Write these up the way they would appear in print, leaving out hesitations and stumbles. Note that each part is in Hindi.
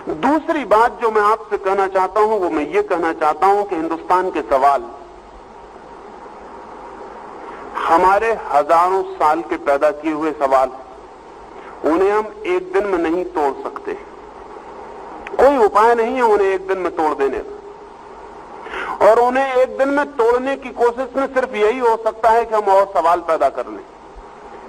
दूसरी बात जो मैं आपसे कहना चाहता हूं वो मैं ये कहना चाहता हूं कि हिंदुस्तान के सवाल हमारे हजारों साल के पैदा किए हुए सवाल, उन्हें हम एक दिन में नहीं तोड़ सकते। कोई उपाय नहीं है उन्हें एक दिन में तोड़ देने का, और उन्हें एक दिन में तोड़ने की कोशिश में सिर्फ यही हो सकता है कि हम और सवाल पैदा कर लें।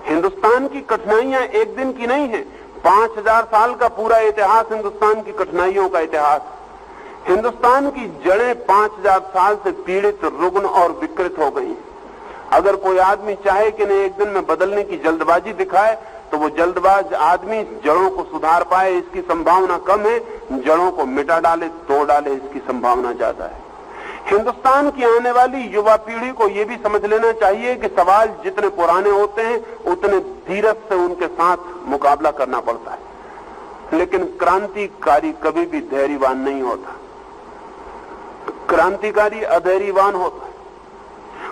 हिंदुस्तान की कठिनाइयां एक दिन की नहीं है, 5000 साल का पूरा इतिहास हिंदुस्तान की कठिनाइयों का इतिहास। हिंदुस्तान की जड़ें 5000 साल से पीड़ित, रुग्ण और विकृत हो गई। अगर कोई आदमी चाहे कि इन्हें एक दिन में बदलने की जल्दबाजी दिखाए तो वो जल्दबाज आदमी जड़ों को सुधार पाए इसकी संभावना कम है, जड़ों को मिटा डाले, तोड़ डाले इसकी संभावना ज्यादा है। हिंदुस्तान की आने वाली युवा पीढ़ी को यह भी समझ लेना चाहिए कि सवाल जितने पुराने होते हैं उतने धीरज से उनके साथ मुकाबला करना पड़ता है। लेकिन क्रांतिकारी कभी भी धैर्यवान नहीं होता, क्रांतिकारी अधैर्यवान होता है।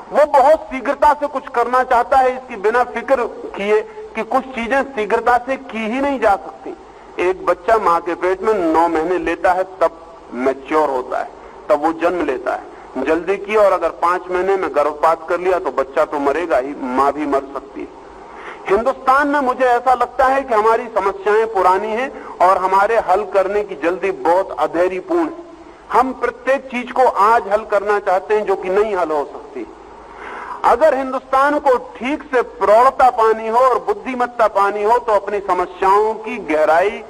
वो बहुत शीघ्रता से कुछ करना चाहता है, इसकी बिना फिक्र किए कि कुछ चीजें शीघ्रता से की ही नहीं जा सकती। एक बच्चा मां के पेट में 9 महीने लेता है, तब मैच्योर होता है, तब वो जन्म लेता है। जल्दी की और अगर 5 महीने में गर्भपात कर लिया तो बच्चा तो मरेगा ही, मां भी मर सकती है। हिंदुस्तान में मुझे ऐसा लगता है कि हमारी समस्याएं पुरानी हैं और हमारे हल करने की जल्दी बहुत अधैर्यपूर्ण है। हम प्रत्येक चीज को आज हल करना चाहते हैं जो कि नहीं हल हो सकती। अगर हिंदुस्तान को ठीक से प्रौढ़ता पानी हो और बुद्धिमत्ता पानी हो तो अपनी समस्याओं की गहराई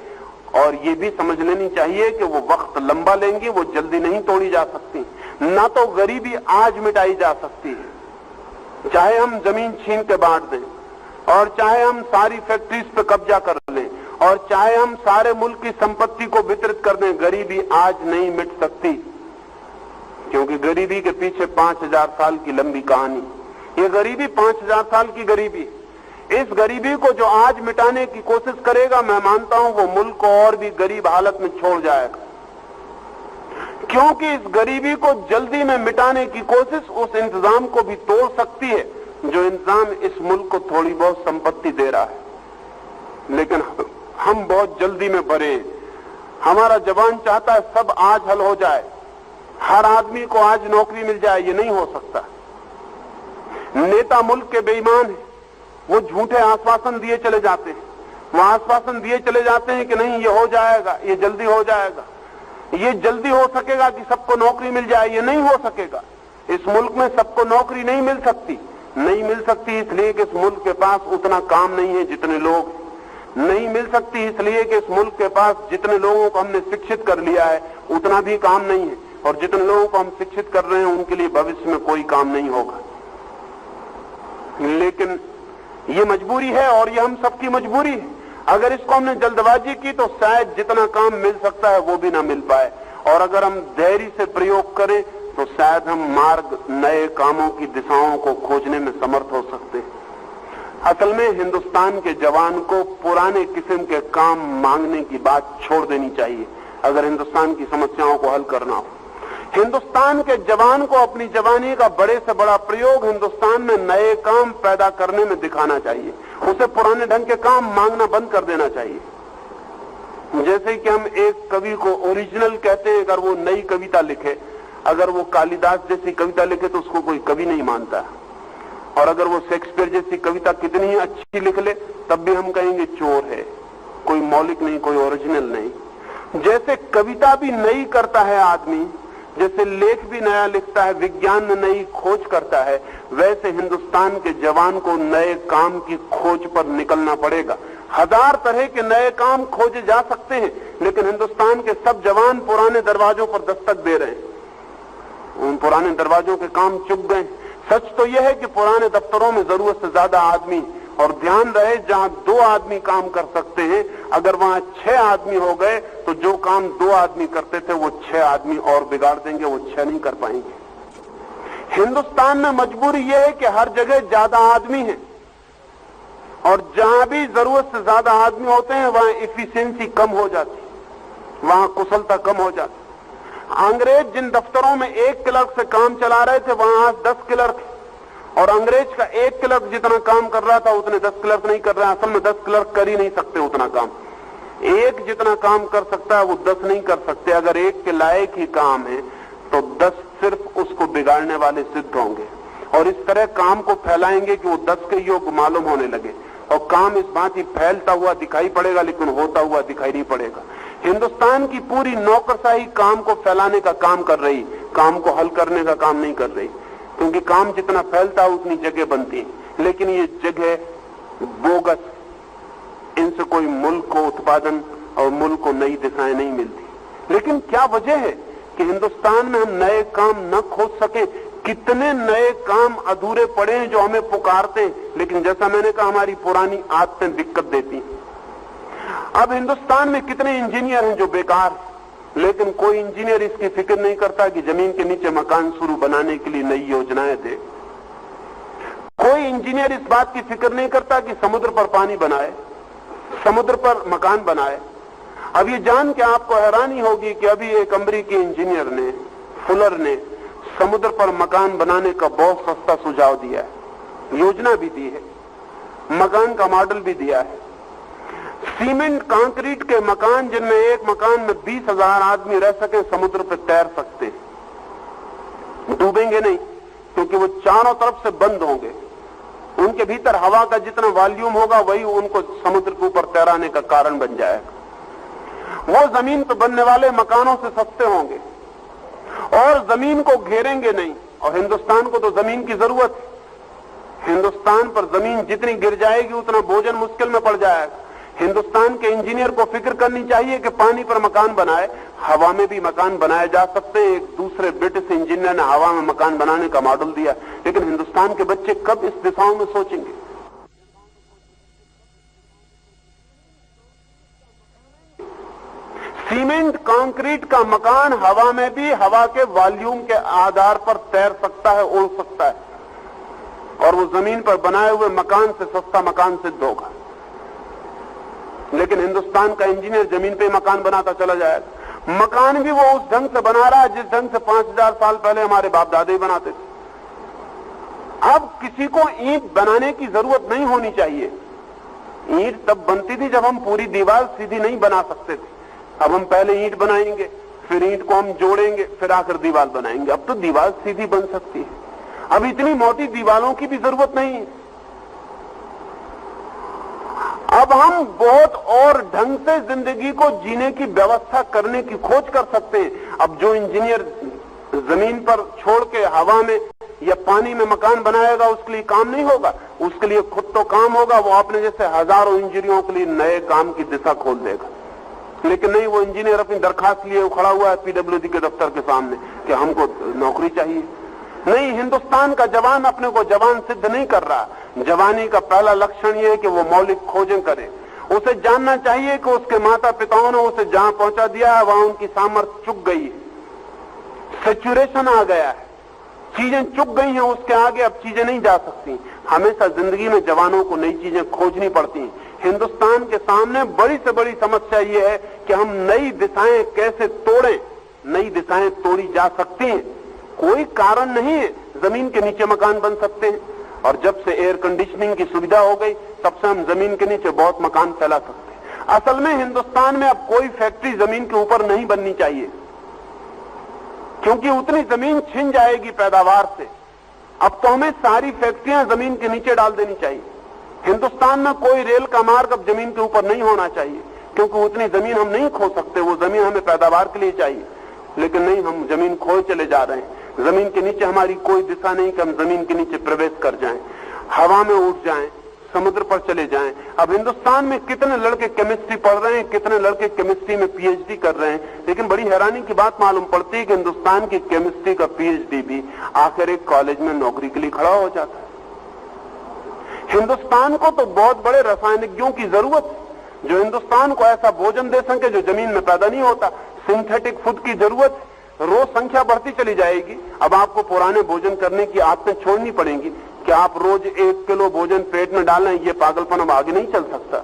और ये भी समझ लेनी चाहिए कि वो वक्त लंबा लेंगी, वो जल्दी नहीं तोड़ी जा सकती। ना तो गरीबी आज मिटाई जा सकती है, चाहे हम जमीन छीन के बांट दें, और चाहे हम सारी फैक्ट्रीज पे कब्जा कर लें, और चाहे हम सारे मुल्क की संपत्ति को वितरित कर दें, गरीबी आज नहीं मिट सकती। क्योंकि गरीबी के पीछे 5000 साल की लंबी कहानी। ये गरीबी 5000 साल की गरीबी। इस गरीबी को जो आज मिटाने की कोशिश करेगा, मैं मानता हूं वो मुल्क को और भी गरीब हालत में छोड़ जाएगा। क्योंकि इस गरीबी को जल्दी में मिटाने की कोशिश उस इंतजाम को भी तोड़ सकती है जो इंतजाम इस मुल्क को थोड़ी बहुत संपत्ति दे रहा है। लेकिन हम बहुत जल्दी में भरे। हमारा जवान चाहता है सब आज हल हो जाए, हर आदमी को आज नौकरी मिल जाए। ये नहीं हो सकता। नेता मुल्क के बेईमान हैं, वो झूठे आश्वासन दिए चले जाते हैं। वो आश्वासन दिए चले जाते हैं कि नहीं ये हो जाएगा, ये जल्दी हो जाएगा, ये जल्दी हो सकेगा कि सबको नौकरी मिल जाए। ये नहीं हो सकेगा। इस मुल्क में सबको नौकरी नहीं मिल सकती। नहीं मिल सकती इसलिए कि इस मुल्क के पास उतना काम नहीं है जितने लोग। नहीं मिल सकती इसलिए कि इस मुल्क के पास जितने लोगों को हमने शिक्षित कर लिया है उतना भी काम नहीं है, और जितने लोगों को हम शिक्षित कर रहे हैं उनके लिए भविष्य में कोई काम नहीं होगा। लेकिन ये मजबूरी है और ये हम सबकी मजबूरी है। अगर इसको हमने जल्दबाजी की तो शायद जितना काम मिल सकता है वो भी ना मिल पाए, और अगर हम धैर्य से प्रयोग करें तो शायद हम मार्ग, नए कामों की दिशाओं को खोजने में समर्थ हो सकते हैं। असल में हिंदुस्तान के जवान को पुराने किस्म के काम मांगने की बात छोड़ देनी चाहिए अगर हिंदुस्तान की समस्याओं को हल करना हो। हिंदुस्तान के जवान को अपनी जवानी का बड़े से बड़ा प्रयोग हिंदुस्तान में नए काम पैदा करने में दिखाना चाहिए। उसे पुराने ढंग के काम मांगना बंद कर देना चाहिए। जैसे कि हम एक कवि को ओरिजिनल कहते हैं, अगर वो नई कविता लिखे, अगर वो कालिदास जैसी कविता लिखे तो उसको कोई कवि नहीं मानता, और अगर वो शेक्सपियर जैसी कविता कितनी ही अच्छी लिख ले तब भी हम कहेंगे चोर है, कोई मौलिक नहीं, कोई ओरिजिनल नहीं। जैसे कविता भी नई करता है आदमी, जैसे लेख भी नया लिखता है, विज्ञान में नई खोज करता है, वैसे हिंदुस्तान के जवान को नए काम की खोज पर निकलना पड़ेगा। 1000 तरह के नए काम खोजे जा सकते हैं, लेकिन हिंदुस्तान के सब जवान पुराने दरवाजों पर दस्तक दे रहे हैं। उन पुराने दरवाजों के काम चुक गए। सच तो यह है कि पुराने दफ्तरों में जरूरत से ज्यादा आदमी, और ध्यान रहे जहां 2 आदमी काम कर सकते हैं, अगर वहां 6 आदमी हो गए तो जो काम 2 आदमी करते थे वो 6 आदमी और बिगाड़ देंगे, वो 6 नहीं कर पाएंगे। हिंदुस्तान में मजबूरी यह है कि हर जगह ज्यादा आदमी है, और जहां भी जरूरत से ज्यादा आदमी होते हैं वहां इफिशियंसी कम हो जाती, वहां कुशलता कम हो जाती। अंग्रेज जिन दफ्तरों में 1 क्लर्क से काम चला रहे थे वहां आज 10 क्लर्क, और अंग्रेज का 1 क्लर्क जितना काम कर रहा था उतने 10 क्लर्क नहीं कर रहे हैं। असल में 10 क्लर्क कर ही नहीं सकते उतना काम, एक जितना काम कर सकता है वो 10 नहीं कर सकते। अगर एक के लायक ही काम है तो 10 सिर्फ उसको बिगाड़ने वाले सिद्ध होंगे, और इस तरह काम को फैलाएंगे कि वो 10 के योग मालूम होने लगे, और काम इस बात ही फैलता हुआ दिखाई पड़ेगा लेकिन होता हुआ दिखाई नहीं पड़ेगा। हिंदुस्तान की पूरी नौकरशाही काम को फैलाने का काम कर रही, काम को हल करने का काम नहीं कर रही, क्योंकि काम जितना फैलता है उतनी जगह बनती है। लेकिन ये जगह बोगस, इनसे कोई मुल्क को उत्पादन और मुल्क को नई दिशाएं नहीं मिलती। लेकिन क्या वजह है कि हिंदुस्तान में हम नए काम न खोज सके? कितने नए काम अधूरे पड़े हैं जो हमें पुकारते हैं, लेकिन जैसा मैंने कहा हमारी पुरानी आदतें दिक्कत देती हैं। अब हिंदुस्तान में कितने इंजीनियर हैं जो बेकार, लेकिन कोई इंजीनियर इसकी फिक्र नहीं करता कि जमीन के नीचे मकान शुरू बनाने के लिए नई योजनाएं दे। कोई इंजीनियर इस बात की फिक्र नहीं करता कि समुद्र पर पानी बनाए, समुद्र पर मकान बनाए। अब ये जान के आपको हैरानी होगी कि अभी एक अमेरिकी इंजीनियर ने, फुलर ने, समुद्र पर मकान बनाने का बहुत सस्ता सुझाव दिया है, योजना भी दी है, मकान का मॉडल भी दिया है। सीमेंट कंक्रीट के मकान जिनमें एक मकान में 20,000 आदमी रह सके, समुद्र पर तैर सकते हैं, डूबेंगे नहीं, क्योंकि वो चारों तरफ से बंद होंगे। उनके भीतर हवा का जितना वॉल्यूम होगा वही उनको समुद्र के ऊपर तैराने का कारण बन जाएगा। वो जमीन पर बनने वाले मकानों से सस्ते होंगे और जमीन को घेरेंगे नहीं। और हिंदुस्तान को तो जमीन की जरूरत है। हिंदुस्तान पर जमीन जितनी गिर जाएगी उतना भोजन मुश्किल में पड़ जाएगा। हिंदुस्तान के इंजीनियर को फिक्र करनी चाहिए कि पानी पर मकान बनाए, हवा में भी मकान बनाए जा सकते हैं। एक दूसरे ब्रिटिश इंजीनियर ने हवा में मकान बनाने का मॉडल दिया, लेकिन हिंदुस्तान के बच्चे कब इस दिशाओं में सोचेंगे? सीमेंट कंक्रीट का मकान हवा में भी हवा के वॉल्यूम के आधार पर तैर सकता है, उड़ सकता है, और वो जमीन पर बनाए हुए मकान से सस्ता मकान सिद्ध होगा। लेकिन हिंदुस्तान का इंजीनियर जमीन पे मकान बनाता चला जाएगा। मकान भी वो उस ढंग से बना रहा है जिस ढंग से 5000 साल पहले हमारे बाप दादे बनाते थे। अब किसी को ईंट बनाने की जरूरत नहीं होनी चाहिए। ईंट तब बनती थी जब हम पूरी दीवार सीधी नहीं बना सकते थे। अब हम पहले ईंट बनाएंगे, फिर ईंट को हम जोड़ेंगे, फिर आकर दीवार बनाएंगे। अब तो दीवार सीधी बन सकती है। अब इतनी मोटी दीवारों की भी जरूरत नहीं है। अब हम बहुत और ढंग से जिंदगी को जीने की व्यवस्था करने की खोज कर सकते हैं। अब जो इंजीनियर जमीन पर छोड़ के हवा में या पानी में मकान बनाएगा उसके लिए काम नहीं होगा, उसके लिए खुद तो काम होगा। वो अपने जैसे हजारों इंजीनियरों के लिए नए काम की दिशा खोल देगा। लेकिन नहीं, वो इंजीनियर अपनी दरखास्त लिए खड़ा हुआ है पीडब्ल्यूडी के दफ्तर के सामने कि हमको नौकरी चाहिए। नहीं, हिंदुस्तान का जवान अपने को जवान सिद्ध नहीं कर रहा। जवानी का पहला लक्षण यह है कि वो मौलिक खोजें करे। उसे जानना चाहिए कि उसके माता पिताओं ने उसे जहां पहुंचा दिया है वहां उनकी सामर्थ्य चुक गई है, सैचुरेशन आ गया है, चीजें चुक गई हैं, उसके आगे अब चीजें नहीं जा सकती। हमेशा जिंदगी में जवानों को नई चीजें खोजनी पड़ती हैं। हिंदुस्तान के सामने बड़ी से बड़ी समस्या यह है कि हम नई दिशाएं कैसे तोड़ें। नई दिशाएं तोड़ी जा सकती हैं, कोई कारण नहीं है। जमीन के नीचे मकान बन सकते हैं, और जब से एयर कंडीशनिंग की सुविधा हो गई तब से हम जमीन के नीचे बहुत मकान फैला सकते हैं। असल में हिंदुस्तान में अब कोई फैक्ट्री जमीन के ऊपर नहीं बननी चाहिए, क्योंकि उतनी जमीन छिन जाएगी पैदावार से। अब तो हमें सारी फैक्ट्रियां जमीन के नीचे डाल देनी चाहिए। हिंदुस्तान में कोई रेल का मार्ग अब जमीन के ऊपर नहीं होना चाहिए, क्योंकि उतनी जमीन हम नहीं खो सकते। वो जमीन हमें पैदावार के लिए चाहिए, लेकिन नहीं, हम जमीन खोए चले जा रहे हैं। जमीन के नीचे हमारी कोई दिशा नहीं कि हम जमीन के नीचे प्रवेश कर जाएं, हवा में उठ जाएं, समुद्र पर चले जाएं। अब हिंदुस्तान में कितने लड़के केमिस्ट्री पढ़ रहे हैं, कितने लड़के केमिस्ट्री में पीएचडी कर रहे हैं, लेकिन बड़ी हैरानी की बात मालूम पड़ती है कि हिंदुस्तान की केमिस्ट्री का पीएचडी भी आखिर एक कॉलेज में नौकरी के लिए खड़ा हो जाता है। हिंदुस्तान को तो बहुत बड़े रासायनिकों की जरूरत है जो हिंदुस्तान को ऐसा भोजन दे सके जो जमीन में पैदा नहीं होता। सिंथेटिक फूड की जरूरत है। रोज संख्या बढ़ती चली जाएगी। अब आपको पुराने भोजन करने की आदतें छोड़नी पड़ेंगी कि आप रोज 1 किलो भोजन पेट में डालें, ये पागलपन अब आगे नहीं चल सकता।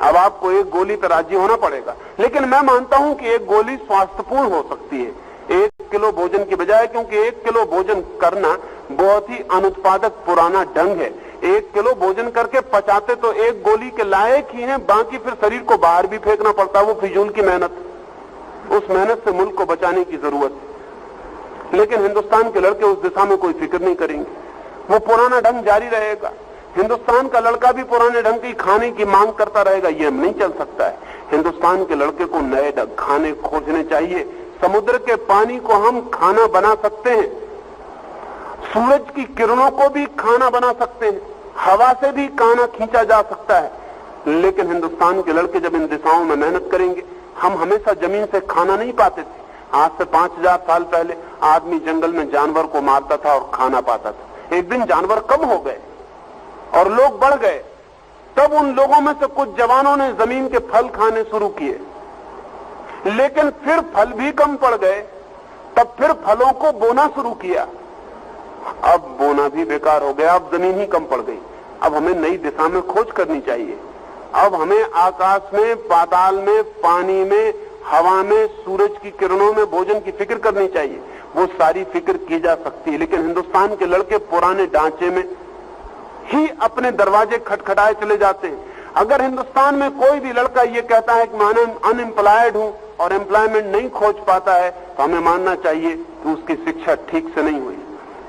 अब आपको एक गोली पर राजी होना पड़ेगा। लेकिन मैं मानता हूं कि एक गोली स्वास्थ्यपूर्ण हो सकती है 1 किलो भोजन की बजाय, क्योंकि 1 किलो भोजन करना बहुत ही अनुत्पादक पुराना ढंग है। 1 किलो भोजन करके पचाते तो 1 गोली के लायक ही हैं, बाकी फिर शरीर को बाहर भी फेंकना पड़ता है। वो फिजूल की मेहनत, उस मेहनत से मुल्क को बचाने की जरूरत है। लेकिन हिंदुस्तान के लड़के उस दिशा में कोई फिक्र नहीं करेंगे, वो पुराना ढंग जारी रहेगा। हिंदुस्तान का लड़का भी पुराने ढंग की खाने की मांग करता रहेगा, ये नहीं चल सकता है। हिंदुस्तान के लड़के को नए खाने खोजने चाहिए। समुद्र के पानी को हम खाना बना सकते हैं, सूरज की किरणों को भी खाना बना सकते हैं, हवा से भी खाना खींचा जा सकता है। लेकिन हिंदुस्तान के लड़के जब इन दिशाओं में मेहनत करेंगे, हम हमेशा जमीन से खाना नहीं पाते थे। आज से 5000 साल पहले आदमी जंगल में जानवर को मारता था और खाना पाता था। एक दिन जानवर कम हो गए और लोग बढ़ गए, तब उन लोगों में से कुछ जवानों ने जमीन के फल खाने शुरू किए। लेकिन फिर फल भी कम पड़ गए, तब फिर फलों को बोना शुरू किया। अब बोना भी बेकार हो गया, अब जमीन ही कम पड़ गई। अब हमें नई दिशा में खोज करनी चाहिए। अब हमें आकाश में, पाताल में, पानी में, हवा में, सूरज की किरणों में भोजन की फिक्र करनी चाहिए। वो सारी फिक्र की जा सकती है, लेकिन हिंदुस्तान के लड़के पुराने ढांचे में ही अपने दरवाजे खटखटाए चले जाते हैं। अगर हिंदुस्तान में कोई भी लड़का ये कहता है कि मैं अनएम्प्लॉयड हूं और एम्प्लॉयमेंट नहीं खोज पाता है, तो हमें मानना चाहिए कि उसकी शिक्षा ठीक से नहीं हुई।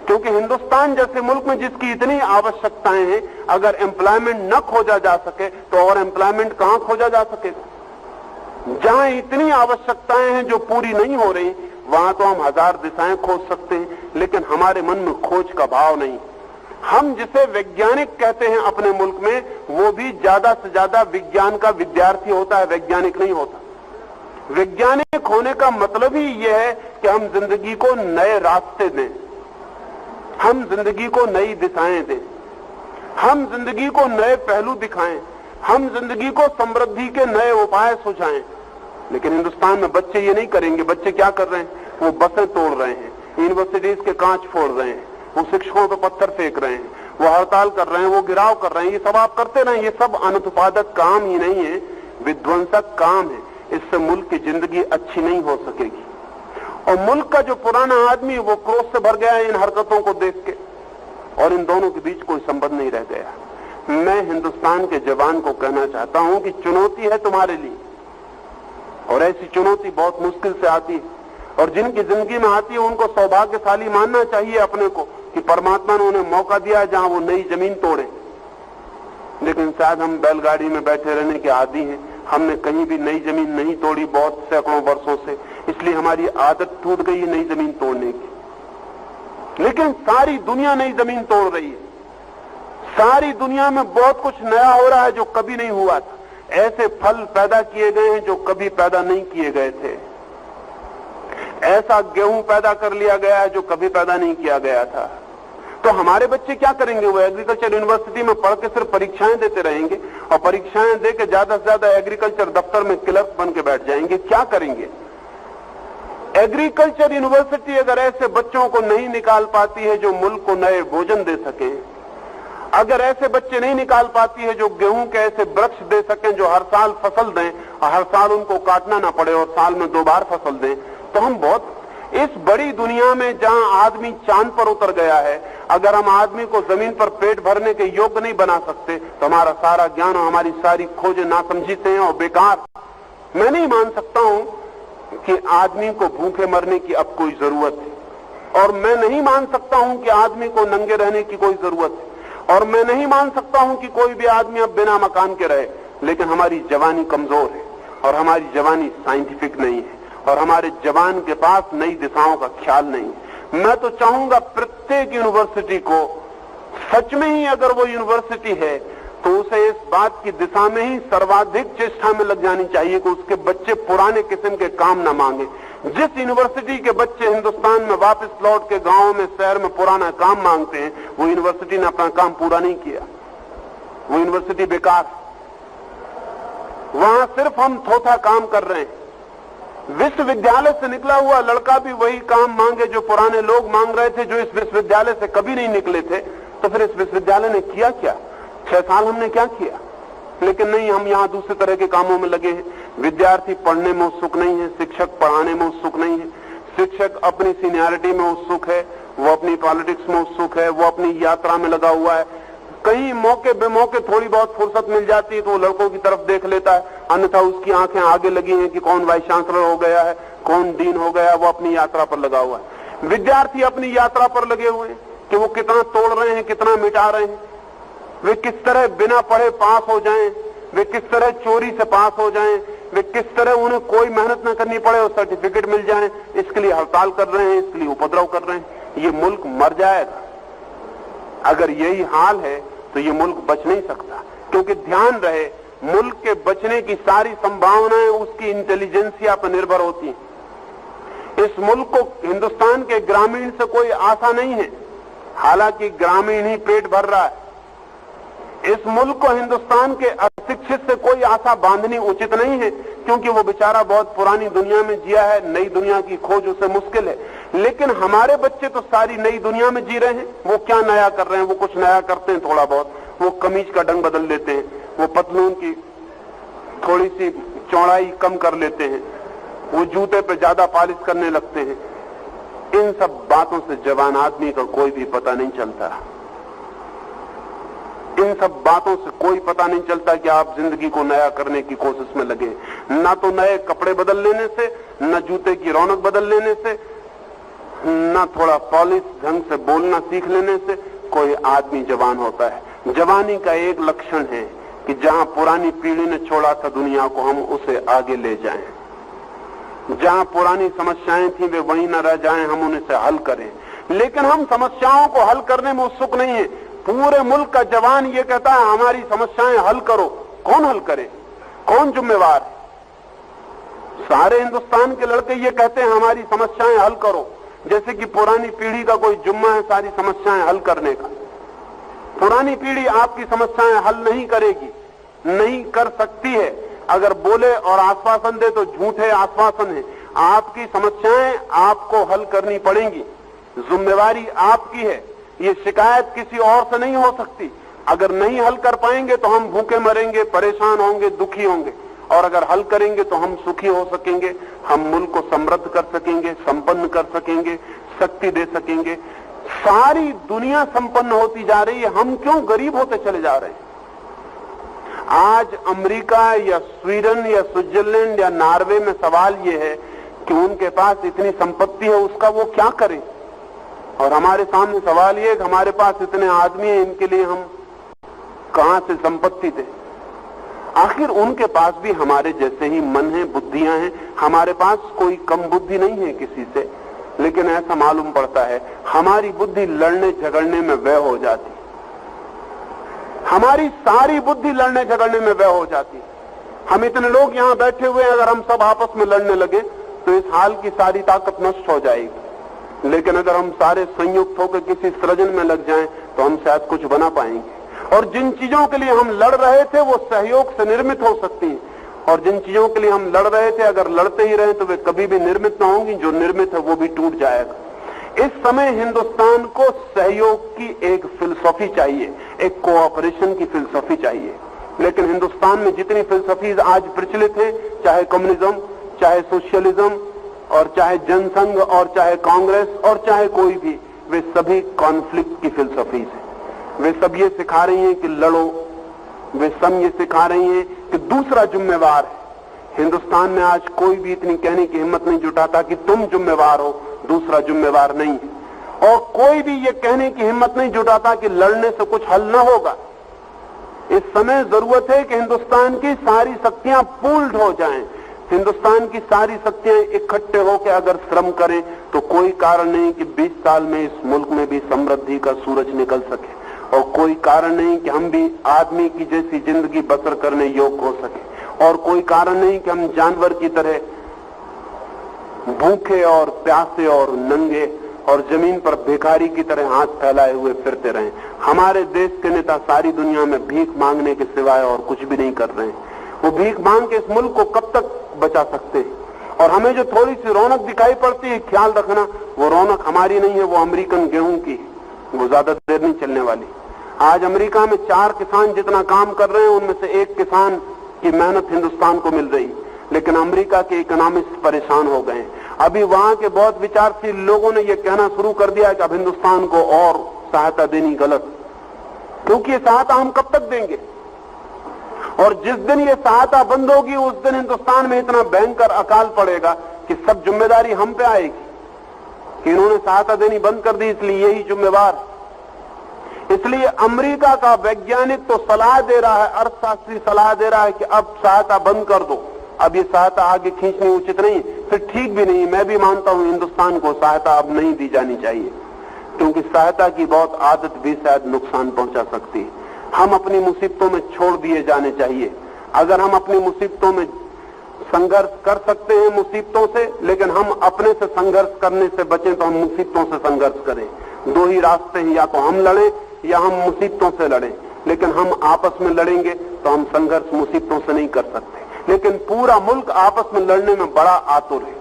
क्योंकि हिंदुस्तान जैसे मुल्क में जिसकी इतनी आवश्यकताएं हैं, अगर एम्प्लॉयमेंट न खोजा जा सके तो और एम्प्लॉयमेंट कहां खोजा जा सकेगा। जहां इतनी आवश्यकताएं हैं जो पूरी नहीं हो रही, वहां तो हम 1000 दिशाएं खोज सकते हैं, लेकिन हमारे मन में खोज का भाव नहीं। हम जिसे वैज्ञानिक कहते हैं अपने मुल्क में, वो भी ज्यादा से ज्यादा विज्ञान का विद्यार्थी होता है, वैज्ञानिक नहीं होता। वैज्ञानिक होने का मतलब ही यह है कि हम जिंदगी को नए रास्ते दें, हम जिंदगी को नई दिशाएं दें, हम जिंदगी को नए पहलू दिखाएं, हम जिंदगी को समृद्धि के नए उपाय सुझाएं। लेकिन हिंदुस्तान में बच्चे ये नहीं करेंगे। बच्चे क्या कर रहे हैं? वो बसें तोड़ रहे हैं, यूनिवर्सिटीज के कांच फोड़ रहे हैं, वो शिक्षकों पर पत्थर फेंक रहे हैं, वो हड़ताल कर रहे हैं, वो गिराव कर रहे हैं। ये सब आप करते रहें, ये सब अनुत्पादक काम ही नहीं है, विध्वंसक काम है। इससे मुल्क की जिंदगी अच्छी नहीं हो सकेगी। और मुल्क का जो पुराना आदमी वो क्रोध से भर गया है इन हरकतों को देख के, और इन दोनों के बीच कोई संबंध नहीं रह गया। मैं हिंदुस्तान के जवान को कहना चाहता हूं कि चुनौती है तुम्हारे लिए, और ऐसी चुनौती बहुत मुश्किल से आती है, और जिनकी जिंदगी में आती है उनको सौभाग्यशाली मानना चाहिए अपने को कि परमात्मा ने उन्हें मौका दिया जहां वो नई जमीन तोड़े। लेकिन शायद हम बैलगाड़ी में बैठे रहने के आदी हैं, हमने कहीं भी नई जमीन नहीं तोड़ी बहुत सैकड़ों वर्षों से, इसलिए हमारी आदत टूट गई है नई जमीन तोड़ने की। लेकिन सारी दुनिया नई जमीन तोड़ रही है, सारी दुनिया में बहुत कुछ नया हो रहा है जो कभी नहीं हुआ था। ऐसे फल पैदा किए गए हैं जो कभी पैदा नहीं किए गए थे, ऐसा गेहूं पैदा कर लिया गया है जो कभी पैदा नहीं किया गया था। तो हमारे बच्चे क्या करेंगे? वो एग्रीकल्चर यूनिवर्सिटी में पढ़ के सिर्फ परीक्षाएं देते रहेंगे, और परीक्षाएं दे के ज्यादा से ज्यादा एग्रीकल्चर दफ्तर में क्लर्क बन के बैठ जाएंगे। क्या करेंगे? एग्रीकल्चर यूनिवर्सिटी अगर ऐसे बच्चों को नहीं निकाल पाती है जो मुल्क को नए भोजन दे सके, अगर ऐसे बच्चे नहीं निकाल पाती है जो गेहूं के ऐसे वृक्ष दे सकें जो हर साल फसल दें और हर साल उनको काटना ना पड़े और साल में 2 बार फसल दें, तो हम बहुत इस बड़ी दुनिया में जहां आदमी चांद पर उतर गया है, अगर हम आदमी को जमीन पर पेट भरने के योग्य नहीं बना सकते तो हमारा सारा ज्ञान और हमारी सारी खोजें नासमझी से हैं और बेकार। मैं नहीं मान सकता हूं कि आदमी को भूखे मरने की अब कोई जरूरत है, और मैं नहीं मान सकता हूं कि आदमी को नंगे रहने की कोई जरूरत है, और मैं नहीं मान सकता हूं कि कोई भी आदमी अब बिना मकान के रहे। लेकिन हमारी जवानी कमजोर है, और हमारी जवानी साइंटिफिक नहीं है, और हमारे जवान के पास नई दिशाओं का ख्याल नहीं है। मैं तो चाहूंगा प्रत्येक यूनिवर्सिटी को, सच में ही अगर वो यूनिवर्सिटी है तो उसे इस बात की दिशा में ही सर्वाधिक चेष्टा में लग जानी चाहिए कि उसके बच्चे पुराने किस्म के काम न मांगे। जिस यूनिवर्सिटी के बच्चे हिंदुस्तान में वापस लौट के गांव में, शहर में पुराना काम मांगते हैं, वो यूनिवर्सिटी ने अपना काम पूरा नहीं किया, वो यूनिवर्सिटी बेकार। वहां सिर्फ हम थोथा काम कर रहे हैं। विश्वविद्यालय से निकला हुआ लड़का भी वही काम मांगे जो पुराने लोग मांग रहे थे, जो इस विश्वविद्यालय से कभी नहीं निकले थे। तो फिर इस विश्वविद्यालय ने किया क्या? 6 साल हमने क्या किया? लेकिन नहीं, हम यहां दूसरे तरह के कामों में लगे हैं। विद्यार्थी पढ़ने में उत्सुक नहीं है, शिक्षक पढ़ाने में उत्सुक नहीं है। शिक्षक अपनी सीनियरिटी में उत्सुक है, वो अपनी पॉलिटिक्स में उत्सुक है, वो अपनी यात्रा में लगा हुआ है। कहीं मौके बेमौके थोड़ी बहुत फुर्सत मिल जाती है तो वो लड़कों की तरफ देख लेता है, अन्यथा उसकी आंखें आगे लगी हैं कि कौन वाइस चांसलर हो गया है, कौन डीन हो गया, वो अपनी यात्रा पर लगा हुआ है। विद्यार्थी अपनी यात्रा पर लगे हुए हैं कि वो कितना तोड़ रहे हैं, कितना मिटा रहे हैं, वे किस तरह बिना पढ़े पास हो जाएं, वे किस तरह चोरी से पास हो जाएं, वे किस तरह उन्हें कोई मेहनत न करनी पड़े और सर्टिफिकेट मिल जाए, इसके लिए हड़ताल कर रहे हैं, इसके लिए उपद्रव कर रहे हैं। ये मुल्क मर जाएगा। अगर यही हाल है तो ये मुल्क बच नहीं सकता, क्योंकि ध्यान रहे मुल्क के बचने की सारी संभावनाएं उसकी इंटेलिजेंसिया पर निर्भर होती हैं। इस मुल्क को हिंदुस्तान के ग्रामीण से कोई आशा नहीं है, हालांकि ग्रामीण ही पेट भर रहा है। इस मुल्क को हिंदुस्तान के अशिक्षित से कोई आशा बांधनी उचित नहीं है, क्योंकि वो बेचारा बहुत पुरानी दुनिया में जिया है, नई दुनिया की खोज उसे मुश्किल है। लेकिन हमारे बच्चे तो सारी नई दुनिया में जी रहे हैं। वो क्या नया कर रहे हैं? वो कुछ नया करते हैं थोड़ा बहुत, वो कमीज का ढंग बदल लेते हैं, वो पतलून की थोड़ी सी चौड़ाई कम कर लेते हैं, वो जूते पे ज्यादा पॉलिश करने लगते हैं। इन सब बातों से जवान आदमी का कोई भी पता नहीं चलता। इन सब बातों से कोई पता नहीं चलता कि आप जिंदगी को नया करने की कोशिश में लगे। ना तो नए कपड़े बदल लेने से, न जूते की रौनक बदल लेने से, न थोड़ा पॉलिश ढंग से बोलना सीख लेने से कोई आदमी जवान होता है। जवानी का एक लक्षण है कि जहां पुरानी पीढ़ी ने छोड़ा था दुनिया को, हम उसे आगे ले जाएं। जहां पुरानी समस्याएं थी वे वहीं न रह जाएं, हम उनसे हल करें। लेकिन हम समस्याओं को हल करने में उत्सुक नहीं है। पूरे मुल्क का जवान ये कहता है हमारी समस्याएं हल करो। कौन हल करे? कौन जिम्मेवार है? सारे हिंदुस्तान के लड़के ये कहते हैं हमारी समस्याएं हल करो, जैसे कि पुरानी पीढ़ी का कोई जुम्मा है सारी समस्याएं हल करने का। पुरानी पीढ़ी आपकी समस्याएं हल नहीं करेगी, नहीं कर सकती है। अगर बोले और आश्वासन दे तो झूठे आश्वासन है। आपकी समस्याएं आपको हल करनी पड़ेंगी, जिम्मेवारी आपकी है। ये शिकायत किसी और से नहीं हो सकती। अगर नहीं हल कर पाएंगे तो हम भूखे मरेंगे, परेशान होंगे, दुखी होंगे, और अगर हल करेंगे तो हम सुखी हो सकेंगे, हम मुल्क को समृद्ध कर सकेंगे, संपन्न कर सकेंगे, शक्ति दे सकेंगे। सारी दुनिया संपन्न होती जा रही है, हम क्यों गरीब होते चले जा रहे हैं? आज अमेरिका या स्वीडन या स्विट्जरलैंड या नॉर्वे में सवाल यह है कि उनके पास इतनी संपत्ति है, उसका वो क्या करें? और हमारे सामने सवाल ये है कि हमारे पास इतने आदमी हैं, इनके लिए हम कहां से संपत्ति दें? आखिर उनके पास भी हमारे जैसे ही मन है, बुद्धियां हैं। हमारे पास कोई कम बुद्धि नहीं है किसी से, लेकिन ऐसा मालूम पड़ता है हमारी बुद्धि लड़ने झगड़ने में व्यय हो जाती। हमारी सारी बुद्धि लड़ने झगड़ने में व्यय हो जाती। हम इतने लोग यहां बैठे हुए हैं, अगर हम सब आपस में लड़ने लगे तो इस हाल की सारी ताकत नष्ट हो जाएगी। लेकिन अगर हम सारे संयुक्त होकर किसी सृजन में लग जाएं तो हम शायद कुछ बना पाएंगे। और जिन चीजों के लिए हम लड़ रहे थे वो सहयोग से निर्मित हो सकती हैं, और जिन चीजों के लिए हम लड़ रहे थे अगर लड़ते ही रहे तो वे कभी भी निर्मित न होंगी। जो निर्मित है वो भी टूट जाएगा। इस समय हिंदुस्तान को सहयोग की एक फिलसफी चाहिए, एक कोऑपरेशन की फिलसफी चाहिए। लेकिन हिंदुस्तान में जितनी फिलसफीज आज प्रचलित है, चाहे कम्युनिज्म, चाहे सोशलिज्म, और चाहे जनसंघ, और चाहे कांग्रेस, और चाहे कोई भी, वे सभी कॉन्फ्लिक्ट की फिलसफीज है। वे सब ये सिखा रही हैं कि लड़ो, वे सब ये सिखा रही हैं कि दूसरा जिम्मेवार है। हिंदुस्तान में आज कोई भी इतनी कहने की हिम्मत नहीं जुटाता कि तुम जिम्मेवार हो, दूसरा जिम्मेवार नहीं है। और कोई भी ये कहने की हिम्मत नहीं जुटाता कि लड़ने से कुछ हल न होगा। इस समय जरूरत है कि हिंदुस्तान की सारी शक्तियां पूल्ड हो जाएं। हिंदुस्तान की सारी शक्तियां इकट्ठे होकर अगर श्रम करें तो कोई कारण नहीं कि 20 साल में इस मुल्क में भी समृद्धि का सूरज निकल सके, और कोई कारण नहीं कि हम भी आदमी की जैसी जिंदगी बसर करने योग्य हो सके, और कोई कारण नहीं कि हम जानवर की तरह भूखे और प्यासे और नंगे और जमीन पर भिखारी की तरह हाथ फैलाए हुए फिरते रहें। हमारे देश के नेता सारी दुनिया में भीख मांगने के सिवाय और कुछ भी नहीं कर रहे हैं। वो भीख मांग के इस मुल्क को कब तक बचा सकते हैं? और हमें जो थोड़ी सी रौनक दिखाई पड़ती है, ख्याल रखना वो रौनक हमारी नहीं है, वो अमेरिकन गेहूं की, वो ज्यादा देर नहीं चलने वाली। आज अमेरिका में 4 किसान जितना काम कर रहे हैं, उनमें से 1 किसान की मेहनत हिंदुस्तान को मिल रही, लेकिन अमेरिका के इकोनॉमिस्ट परेशान हो गए। अभी वहां के बहुत विचारशील लोगों ने यह कहना शुरू कर दिया कि अब हिंदुस्तान को और सहायता देनी गलत। क्योंकि ये सहायता हम कब तक देंगे? और जिस दिन ये सहायता बंद होगी उस दिन हिंदुस्तान में इतना भयंकर अकाल पड़ेगा कि सब जिम्मेदारी हम पे आएगी कि इन्होंने सहायता देनी बंद कर दी, इसलिए यही जिम्मेवार। इसलिए अमेरिका का वैज्ञानिक तो सलाह दे रहा है, अर्थशास्त्री सलाह दे रहा है कि अब सहायता बंद कर दो, अब ये सहायता आगे खींचनी उचित नहीं, फिर ठीक भी नहीं। मैं भी मानता हूं हिंदुस्तान को सहायता अब नहीं दी जानी चाहिए, क्योंकि सहायता की बहुत आदत भी शायद नुकसान पहुंचा सकती है। हम अपनी मुसीबतों में छोड़ दिए जाने चाहिए। अगर हम अपनी मुसीबतों में संघर्ष कर सकते हैं मुसीबतों से, लेकिन हम अपने से संघर्ष करने से बचें तो हम मुसीबतों से संघर्ष करें। दो ही रास्ते हैं, या तो हम लड़ें या हम मुसीबतों से लड़ें, लेकिन हम आपस में लड़ेंगे तो हम संघर्ष मुसीबतों से नहीं कर सकते। लेकिन पूरा मुल्क आपस में लड़ने में बड़ा आतुर है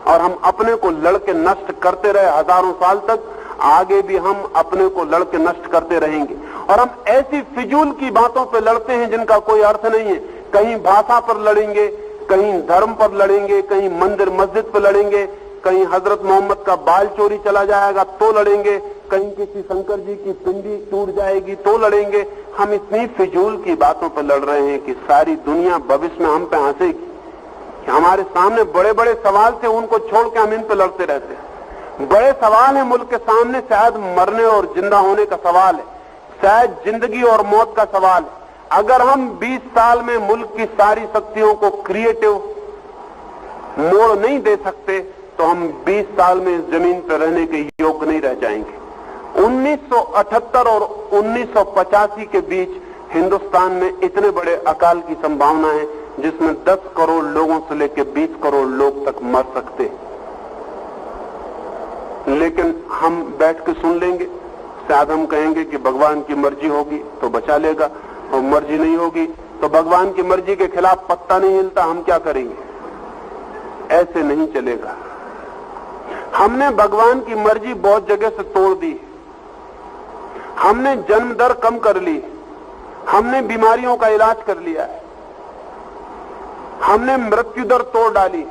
और हम अपने को लड़के नष्ट करते रहे हजारों साल तक, आगे भी हम अपने को लड़के नष्ट करते रहेंगे। और हम ऐसी फिजूल की बातों पर लड़ते हैं जिनका कोई अर्थ नहीं है। कहीं भाषा पर लड़ेंगे, कहीं धर्म पर लड़ेंगे, कहीं मंदिर मस्जिद पर लड़ेंगे, कहीं हजरत मोहम्मद का बाल चोरी चला जाएगा तो लड़ेंगे, कहीं किसी शंकर जी की पिंडी टूट जाएगी तो लड़ेंगे। हम इतनी फिजूल की बातों पर लड़ रहे हैं कि सारी दुनिया भविष्य में हम पे हंसेगी कि हमारे सामने बड़े बड़े सवाल थे, उनको छोड़ के हम इन पे लड़ते रहते हैं। बड़े सवाल है मुल्क के सामने, शायद मरने और जिंदा होने का सवाल है, शायद जिंदगी और मौत का सवाल है। अगर हम 20 साल में मुल्क की सारी शक्तियों को क्रिएटिव मोड़ नहीं दे सकते तो हम 20 साल में इस जमीन पर रहने के योग्य नहीं रह जाएंगे। 1978 और 1985 के बीच हिंदुस्तान में इतने बड़े अकाल की संभावना है जिसमें 10 करोड़ लोगों से लेकर 20 करोड़ लोग तक मर सकते हैं। लेकिन हम बैठ के सुन लेंगे, शायद हम कहेंगे कि भगवान की मर्जी होगी तो बचा लेगा, और मर्जी नहीं होगी तो भगवान की मर्जी के खिलाफ पत्ता नहीं हिलता, हम क्या करेंगे? ऐसे नहीं चलेगा। हमने भगवान की मर्जी बहुत जगह से तोड़ दी, हमने जन्म दर कम कर ली, हमने बीमारियों का इलाज कर लिया है, हमने मृत्यु दर तोड़ डाली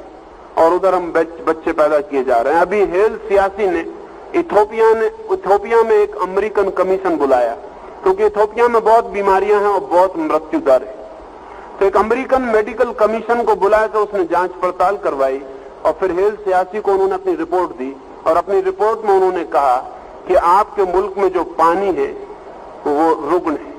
और उधर हम बच्चे पैदा किए जा रहे हैं। अभी हेल सियासी ने इथोपिया में एक अमेरिकन कमीशन बुलाया, क्योंकि इथोपिया में बहुत बीमारियां हैं और बहुत मृत्यु दर है। तो एक अमेरिकन मेडिकल कमीशन को बुलाया तो उसने जांच पड़ताल करवाई और फिर हेल सियासी को उन्होंने अपनी रिपोर्ट दी, और अपनी रिपोर्ट में उन्होंने कहा कि आपके मुल्क में जो पानी है वो रुग्ण है,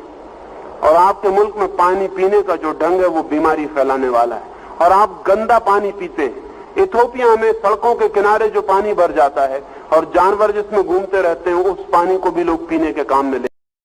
और आपके मुल्क में पानी पीने का जो ढंग है वो बीमारी फैलाने वाला है, और आप गंदा पानी पीते हैं। इथोपिया में सड़कों के किनारे जो पानी भर जाता है और जानवर जिसमें घूमते रहते हैं, उस पानी को भी लोग पीने के काम में ले